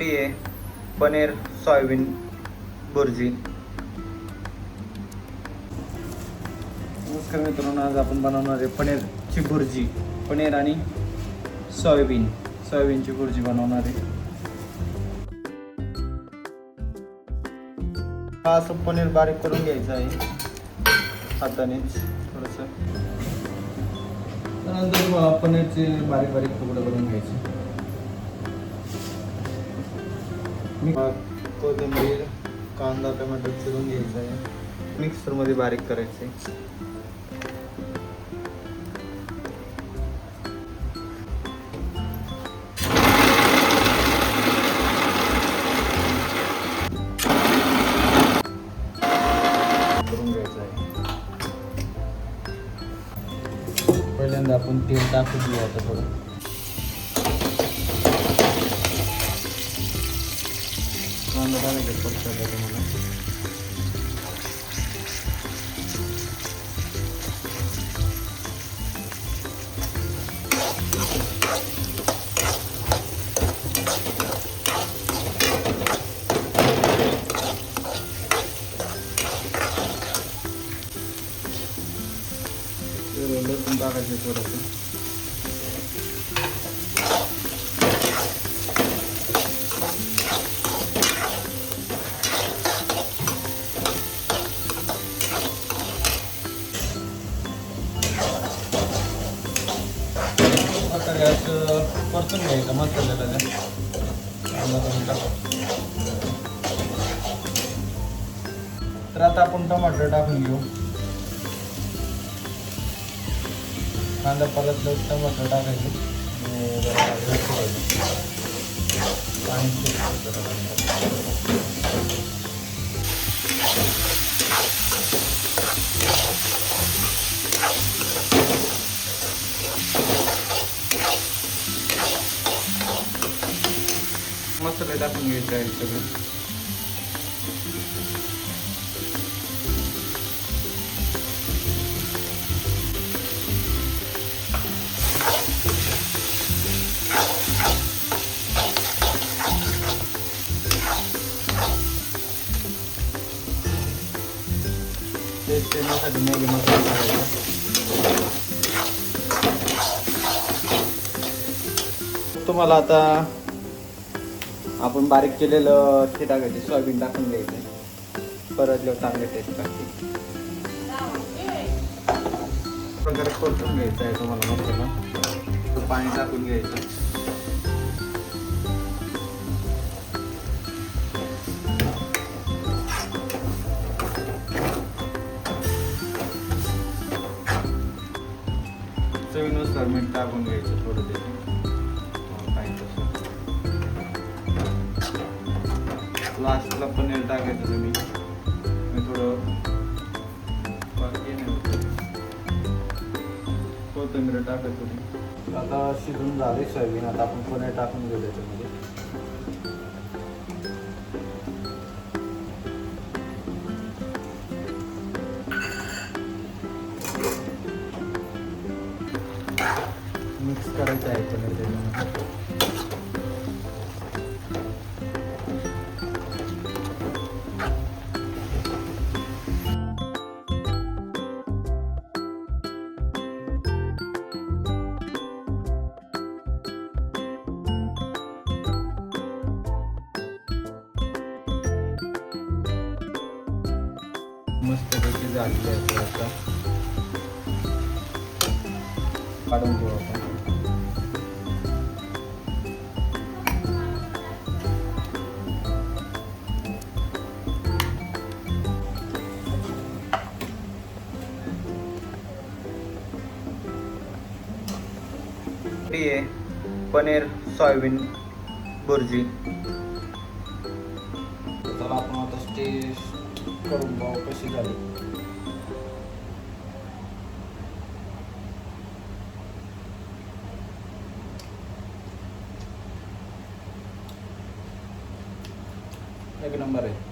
आहे पनीर सोयाबीन भुर्जी. नमस्कार मित्रांनो, आज आपण बनवणार आहे पनीरची भुर्जी. पनीर आणि सोयाबीनची भुर्जी बनवणार आहे. असं पनीर बारीक करून घ्यायचं आहे हातानेच थोडंसं. त्यानंतर पनीरचे बारीक बारीक तुकडे करून घ्यायचे. कोथिंबीर, कांदा, टोमॅटो चिरून घ्यायचा आहे. मिक्सरमध्ये बारीक करायचं आहे. करून घ्यायचं आहे. पहिल्यांदा आपण तेल टाकून घेऊ आता थोडं. कांदा टाकायचं पडतं मला. लसूण टाकायचं थोडंसं. असं परतून घ्यायचं मसाल्याला. तर आता आपण टमाटर टाकून घेऊ. कांदा परतलं टमाटर टाकायचं. पाणी मसाले टाकून घ्यायचे आहे सगळं. टेस्ट येण्यासाठी मॅगी मसाला टाकायचा. तुम्हाला आता आपण बारीक केलेलं ते टाकायचे. सोयाबीन टाकून घ्यायचे. परतल्यावर चांगले टेस्ट लागते. प्रकारे परतून घ्यायचं आहे तुम्हाला मसाला. पाणी टाकून घ्यायचं. चवीनुसार मीठ टाकून घ्यायचं थोडं. लास्टला पनीर टाकायचं तुम्ही. मी थोडं बाकी नाही होतं. कोथिंबीर टाकायचं तुम्ही. आता शिजून झाले सोयाबीन. आता आपण पनीर टाकून घेऊ त्याच्यामध्ये. मिक्स करायचं आहे पनीर त्याच्यामध्ये. मस्तपैकी झालेली आहे. आता काढून घेऊ आपण. आहे पनीर सोयाबीन भुर्जी. तर आपण आता टेस्ट करून बघू कशी झाली. एक नंबर आहे.